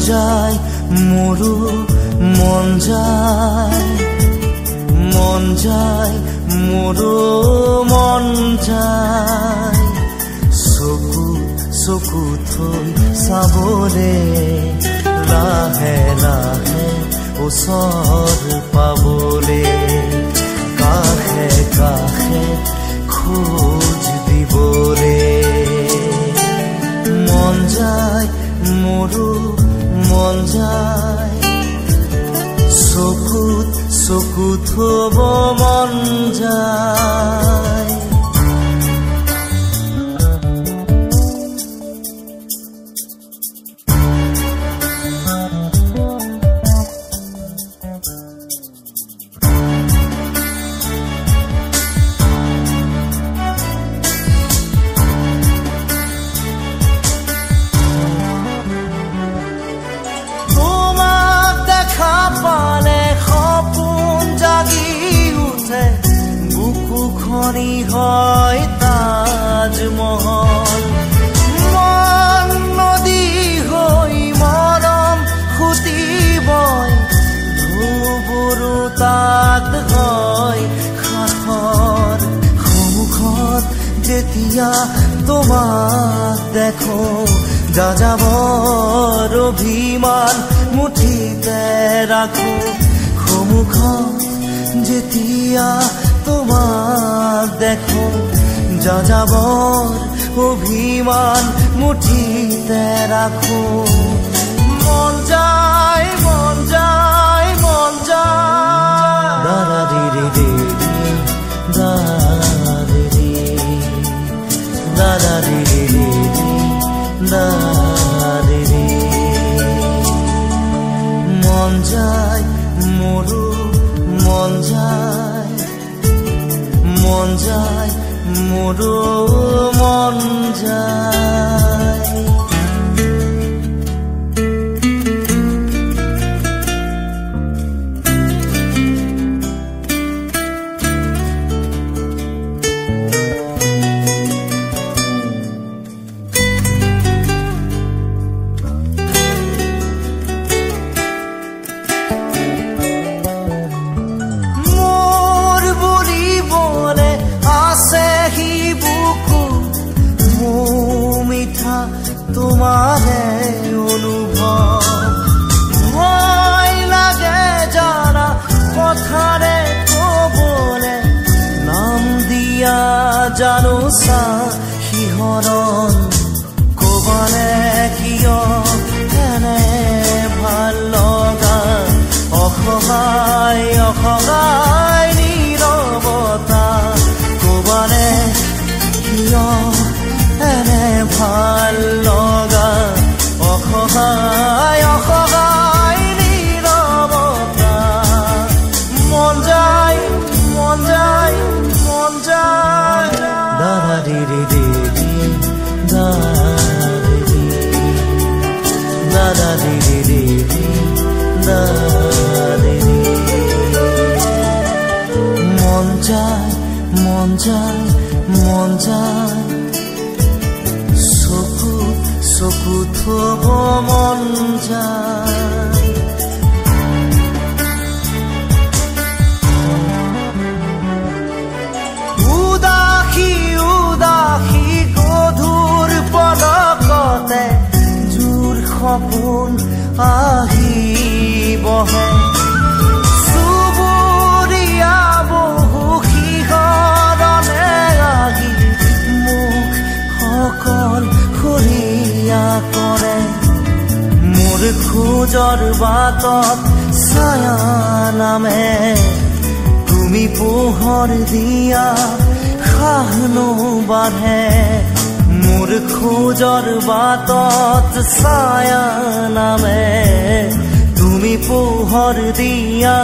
যায় মোৰো মন যায় মোৰো মন যায় চকু থৈ চাবলে লাহে লাহে ওচৰ পাবলে কাষে কাষে খোজ দিবলে মন যায় মোৰো মন যায় চকুত থব মন যায় হয় তাজমহল মন নদী হৈ মৰম খুটিবই ধুবুৰু তাত হয় সাখৰ সন্মুখত যেতিয়া তোমাক দেখো যাযাবৰ অভিমান মুঠিতে ৰাখো সন্মুখত যেতিয়া তোমাক দেখো যাযাবৰ অভিমান মুঠিতে ৰাখো মন যায় মন যায় মন যায় দাদা দিদি দিদি দাদা দিদি দাদা দিদি দিদি দাদা দিদি মন যায় মোৰো মন যায় মোৰো মন যায় তোমাৰে অনুভৱ ভয় লাগে জানা কথাৰে কবলে নাম দিয়া জানো চা শিহৰণ কবলে কিয় এনে ভাল লগা অসহায় অসহায় নীৰৱতা কবলে কিয় এনে ভাল লগা অসহায় অসহায় নীৰৱতা মন যায় মন যায় মন যায় দাদা দিদি দিদি দাদা দিদি দিদি দাদা দিদি মন যায় মন যায় মন যায় চকু থব মন যায় উদাসী উদাসী গধুৰ পদকতে জোৰ সপোন আহি বহে চুবুৰীয়া বহু শিহৰণে লাগি মোক সকল কৰে মোৰ খোজৰ বাটত ছায়া নামে তুমি পোহৰ দিয়া সাহনো বাঢ়ে মোৰ খোজৰ বাটত ছায়া নামে তুমি পোহৰ দিয়া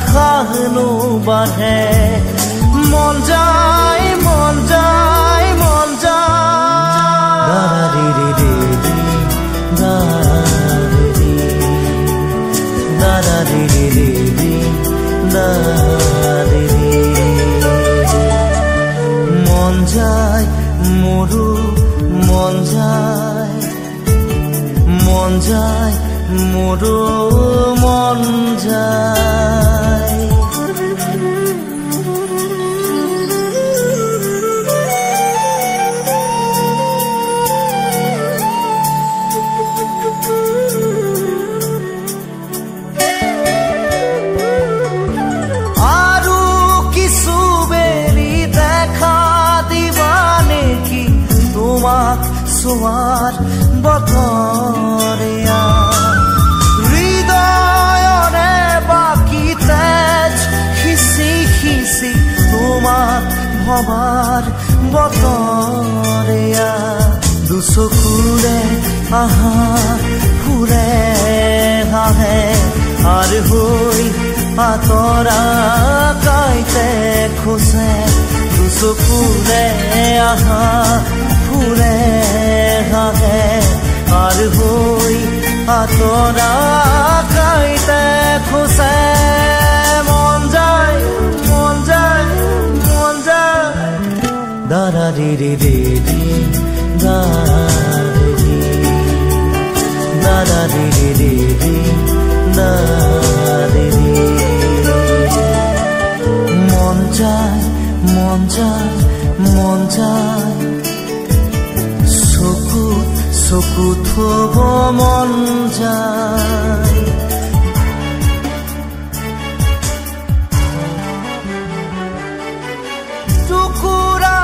সাহনো বাঢ়ে মন যায় মন যায় মন যায় দাদা দিদি দিদি দাদা দিদি দিদি দাদা দিদি মন যায় মোৰো মন যায় মন যায় মোৰো মন যায় আৰু কিছু বেলি দেখা দিবা নেকি তোমাক চোৱাৰ বতৰীয়া হৃদয়ৰে বাকী তেজ খিচি খিচি তোমাক ভবাৰ বতৰীয়া দুচকুৰে আহা ফুৰে হাহে আৰ হৈ আতৰা কাইতে খোজে দুচকুৰে আহা ফুৰে হাহে আৰ হৈ আতৰা কাইতে খোজে মন যায় মন যায় মন যায় দাদা রে রে রে দাদা রে রে রে মন যায় মন যায় মন যায় চকু থব মন যায় টুকুৰা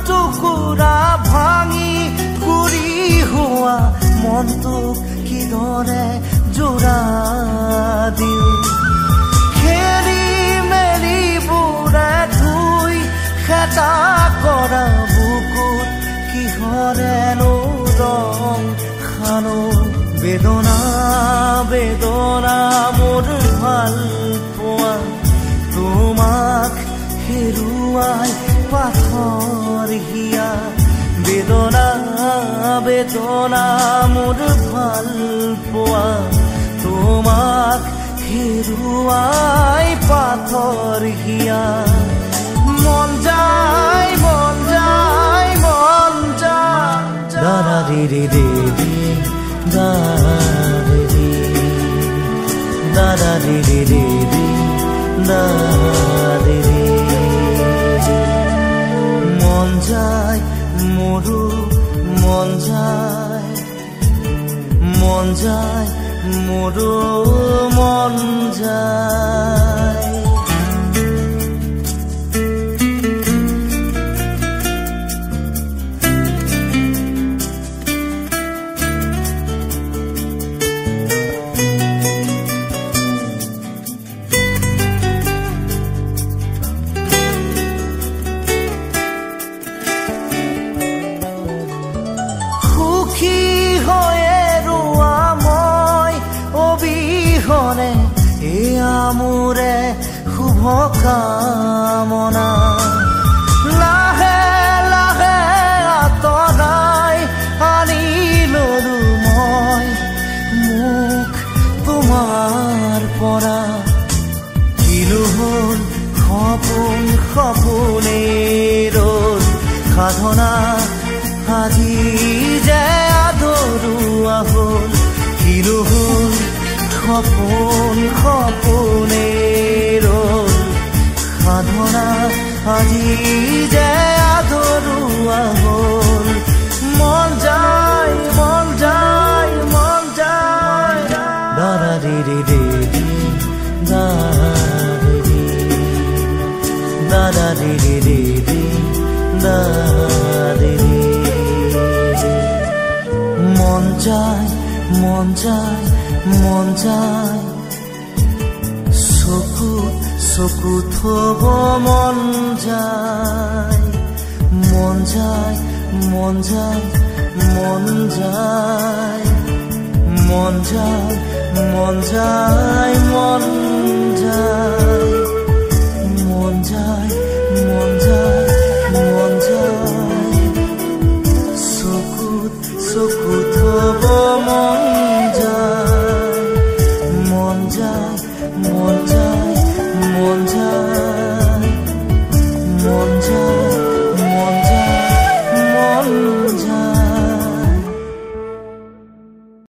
টুকুৰা ভাঙি গুৰি হোৱা মনটোক কিদৰে জোৰা দিওঁ খেলি মেলি বুঢ়া ধুই খেতা কৰা বুকুত কিহৰেনো ৰং খানো বেদনা বেদনা মোৰ ভাল পোৱা তোমাক হেৰুৱাই পাথৰ হিয়া বেদনা বেদনা মোৰ ভাল পোৱা তোমাক হেৰুৱাই পাথৰ হিয়া মন যায় মন যায় মন যায় দাদা ৰে ৰে ৰে দাদা ৰে ৰে ৰে মন যায় মোৰো মন যায় মন যায় মোৰো মন যায় মোৰে শুভ কামনা লাহে লাহে আঁতৰাই আনি ললো মই মুখ তোমাৰ পৰা কিলো হ'ল সপোন সপোনে ৰ'ল সাধনা আজি যে আধৰুৱা হ'ল কিলো হ'ল সপোন সপোনে ৰ'ল সাধনা আজি যে আধৰুৱা হ'ল মন যায় মন যায় মন যায় দাদা রে রে রে দাদা রে রে রে মন যায় মন যায় মন যায় চকু থব মন যায় মন যায় মন যায় মন যায় মন যায় মন যায় মন যায় মন যায় মন যায় মন যায় চকু